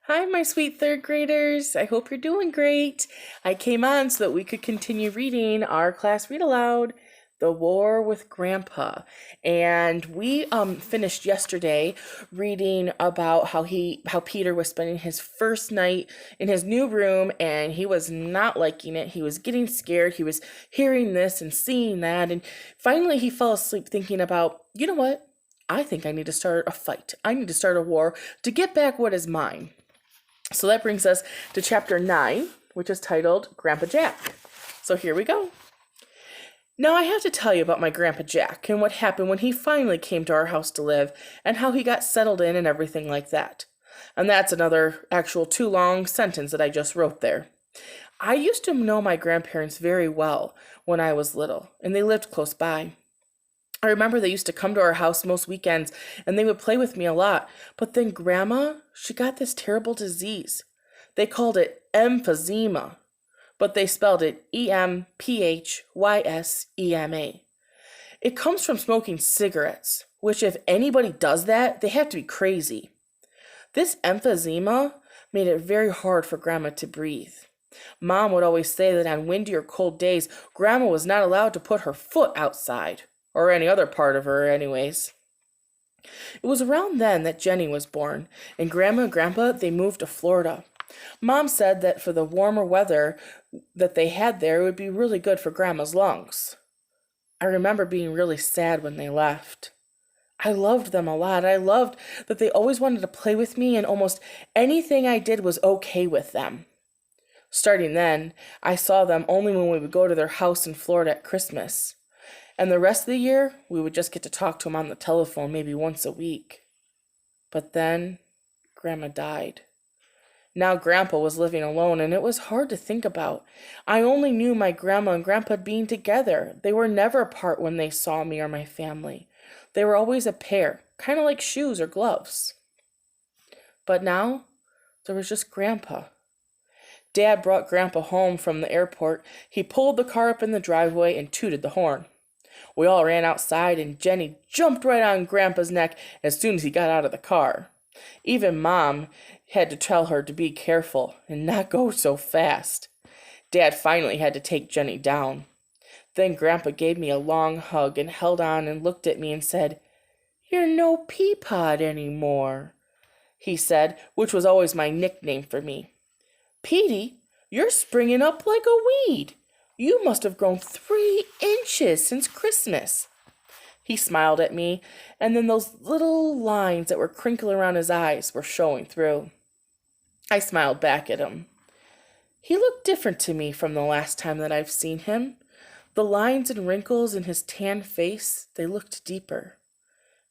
Hi, my sweet third graders. I hope you're doing great. I came on so that we could continue reading our class read aloud, The War with Grandpa. And we finished yesterday reading about how Peter was spending his first night in his new room and he was not liking it. He was getting scared. He was hearing this and seeing that. And finally he fell asleep thinking about, you know what? I think I need to start a fight. I need to start a war to get back what is mine. So that brings us to chapter 9, which is titled Grandpa Jack. So here we go. Now I have to tell you about my Grandpa Jack and what happened when he finally came to our house to live and how he got settled in and everything like that. And that's another actual too long sentence that I just wrote there. I used to know my grandparents very well when I was little, and they lived close by. I remember they used to come to our house most weekends and they would play with me a lot. But then Grandma, she got this terrible disease. They called it emphysema, but they spelled it Emphysema. It comes from smoking cigarettes, which if anybody does that, they have to be crazy. This emphysema made it very hard for Grandma to breathe. Mom would always say that on windy or cold days, Grandma was not allowed to put her foot outside. Or any other part of her, anyways. It was around then that Jenny was born, and Grandma and Grandpa, they moved to Florida. Mom said that for the warmer weather that they had there, it would be really good for Grandma's lungs. I remember being really sad when they left. I loved them a lot. I loved that they always wanted to play with me, and almost anything I did was okay with them. Starting then, I saw them only when we would go to their house in Florida at Christmas. And the rest of the year, we would just get to talk to him on the telephone maybe once a week. But then, Grandma died. Now Grandpa was living alone, and it was hard to think about. I only knew my Grandma and Grandpa being together. They were never apart when they saw me or my family. They were always a pair, kind of like shoes or gloves. But now, there was just Grandpa. Dad brought Grandpa home from the airport. He pulled the car up in the driveway and tooted the horn. We all ran outside, and Jenny jumped right on Grandpa's neck as soon as he got out of the car. Even Mom had to tell her to be careful and not go so fast. Dad finally had to take Jenny down. Then Grandpa gave me a long hug and held on and looked at me and said, "You're no Peapod anymore," he said, which was always my nickname for me. "Petey, you're springing up like a weed. You must have grown 3 inches since Christmas." He smiled at me, and then those little lines that were crinkling around his eyes were showing through. I smiled back at him. He looked different to me from the last time that I've seen him. The lines and wrinkles in his tan face, they looked deeper.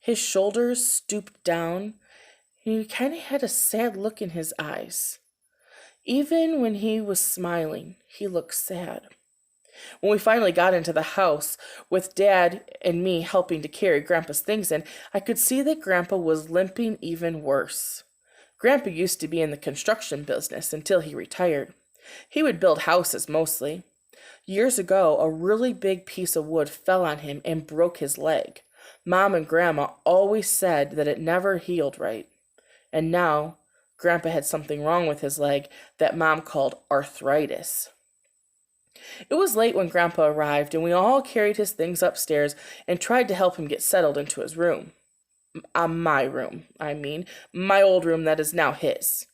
His shoulders stooped down, and he kind of had a sad look in his eyes. Even when he was smiling, he looked sad. When we finally got into the house, with Dad and me helping to carry Grandpa's things in, I could see that Grandpa was limping even worse. Grandpa used to be in the construction business until he retired. He would build houses mostly. Years ago, a really big piece of wood fell on him and broke his leg. Mom and Grandma always said that it never healed right. And now, Grandpa had something wrong with his leg that Mom called arthritis. It was late when Grandpa arrived, and we all carried his things upstairs and tried to help him get settled into his room. My room, I mean, my old room that is now his.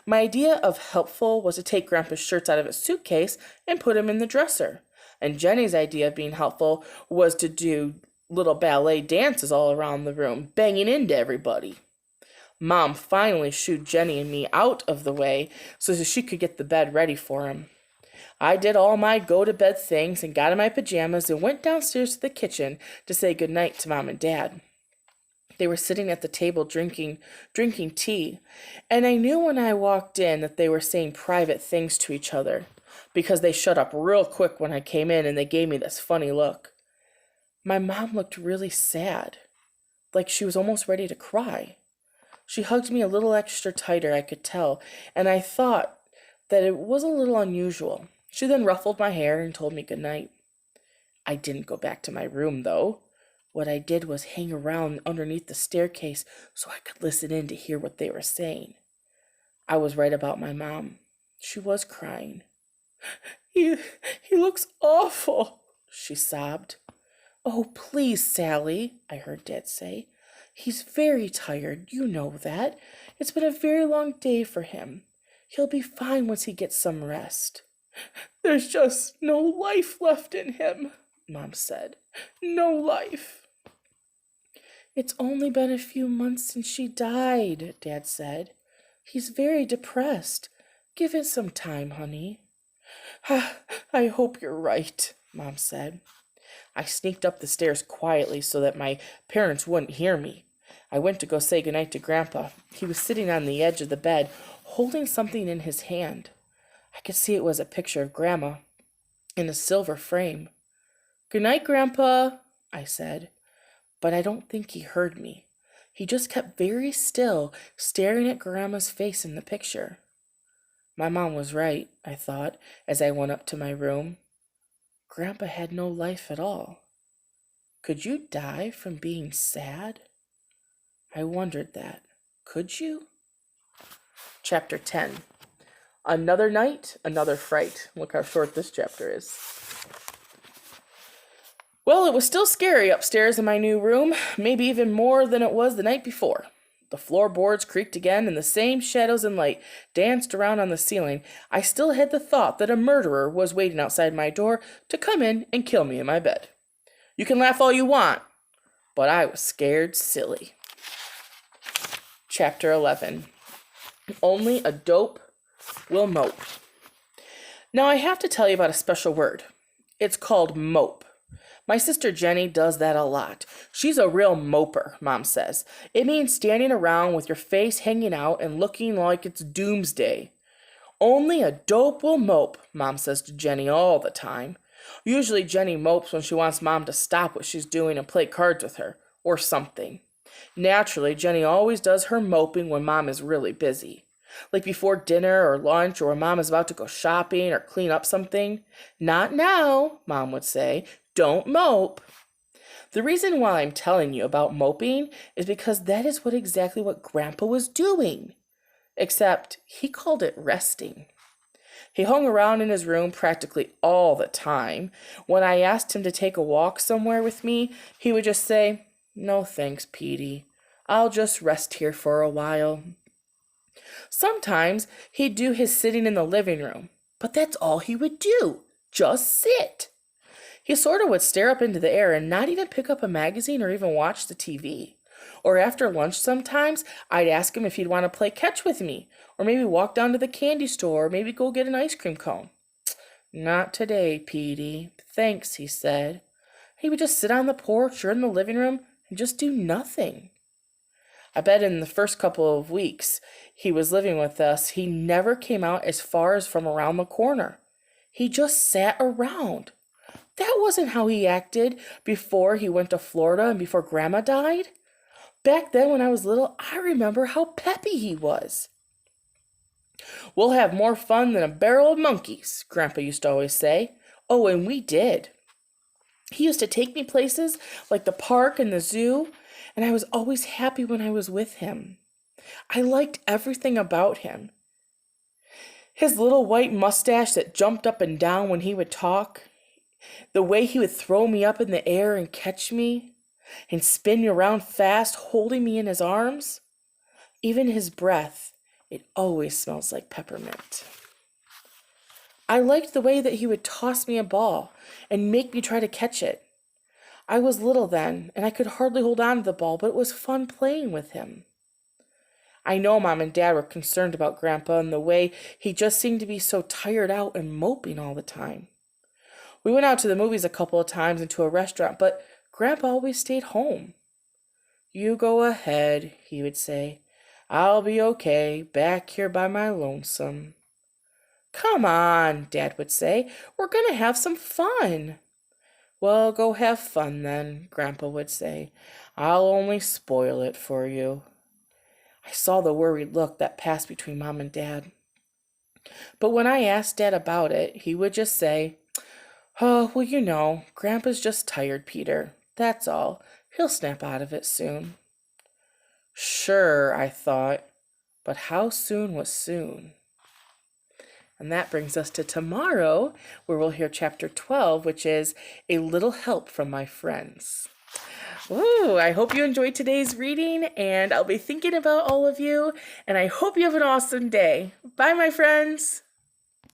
My idea of helpful was to take Grandpa's shirts out of his suitcase and put him in the dresser. And Jenny's idea of being helpful was to do little ballet dances all around the room, banging into everybody. Mom finally shooed Jenny and me out of the way so that she could get the bed ready for him. I did all my go-to-bed things and got in my pajamas and went downstairs to the kitchen to say goodnight to Mom and Dad. They were sitting at the table drinking tea, and I knew when I walked in that they were saying private things to each other, because they shut up real quick when I came in and they gave me this funny look. My mom looked really sad, like she was almost ready to cry. She hugged me a little extra tighter, I could tell, and I thought that it was a little unusual. She then ruffled my hair and told me good night. I didn't go back to my room, though. What I did was hang around underneath the staircase so I could listen in to hear what they were saying. I was right about my mom. She was crying. He, he looks awful, she sobbed. Oh, please, Sally, I heard Dad say. He's very tired, you know that. It's been a very long day for him. He'll be fine once he gets some rest. There's just no life left in him, Mom said. No life. It's only been a few months since she died, Dad said. He's very depressed. Give it some time, honey. I hope you're right, Mom said. I sneaked up the stairs quietly so that my parents wouldn't hear me. I went to go say goodnight to Grandpa. He was sitting on the edge of the bed, holding something in his hand. I could see it was a picture of Grandma in a silver frame. Good night, Grandpa, I said, but I don't think he heard me. He just kept very still, staring at Grandma's face in the picture. My mom was right, I thought, as I went up to my room. Grandpa had no life at all. Could you die from being sad? I wondered that. Could you? Chapter 10. Another night, another fright. Look how short this chapter is. Well, it was still scary upstairs in my new room, maybe even more than it was the night before. The floorboards creaked again, and the same shadows and light danced around on the ceiling. I still had the thought that a murderer was waiting outside my door to come in and kill me in my bed. You can laugh all you want, but I was scared silly. Chapter 11. Only a dope will mope. Now I have to tell you about a special word. It's called mope. My sister Jenny does that a lot. She's a real moper, Mom says. It means standing around with your face hanging out and looking like it's doomsday. Only a dope will mope, Mom says to Jenny all the time. Usually Jenny mopes when she wants Mom to stop what she's doing and play cards with her, or something. Naturally, Jenny always does her moping when Mom is really busy. Like before dinner or lunch, or when Mom is about to go shopping or clean up something. Not now, Mom would say. Don't mope. The reason why I'm telling you about moping is because that is exactly what Grandpa was doing. Except he called it resting. He hung around in his room practically all the time. When I asked him to take a walk somewhere with me, he would just say, "No thanks, Petey. I'll just rest here for a while." Sometimes he'd do his sitting in the living room, but that's all he would do. Just sit. He sort of would stare up into the air and not even pick up a magazine or even watch the TV. Or after lunch sometimes, I'd ask him if he'd want to play catch with me, or maybe walk down to the candy store, or maybe go get an ice cream cone. "Not today, Petey. Thanks," he said. He would just sit on the porch or in the living room and just do nothing. I bet in the first couple of weeks he was living with us, he never came out as far as from around the corner. He just sat around. That wasn't how he acted before he went to Florida and before Grandma died. Back then when I was little, I remember how peppy he was. "We'll have more fun than a barrel of monkeys," Grandpa used to always say. Oh, and we did. He used to take me places like the park and the zoo, and I was always happy when I was with him. I liked everything about him. His little white mustache that jumped up and down when he would talk, the way he would throw me up in the air and catch me, and spin me around fast, holding me in his arms. Even his breath, it always smells like peppermint. I liked the way that he would toss me a ball and make me try to catch it. I was little then, and I could hardly hold on to the ball, but it was fun playing with him. I know Mom and Dad were concerned about Grandpa and the way he just seemed to be so tired out and moping all the time. We went out to the movies a couple of times and to a restaurant, but Grandpa always stayed home. "You go ahead," he would say. "I'll be okay, back here by my lonesome." "Come on," Dad would say. "We're going to have some fun." "Well, go have fun then," Grandpa would say. "I'll only spoil it for you." I saw the worried look that passed between Mom and Dad. But when I asked Dad about it, he would just say, "Oh, well, you know, Grandpa's just tired, Peter. That's all. He'll snap out of it soon." Sure, I thought, But how soon was soon? And that brings us to tomorrow, where we'll hear chapter 12, which is A Little Help from My Friends. Ooh, I hope you enjoyed today's reading, and I'll be thinking about all of you, and I hope you have an awesome day. Bye, my friends.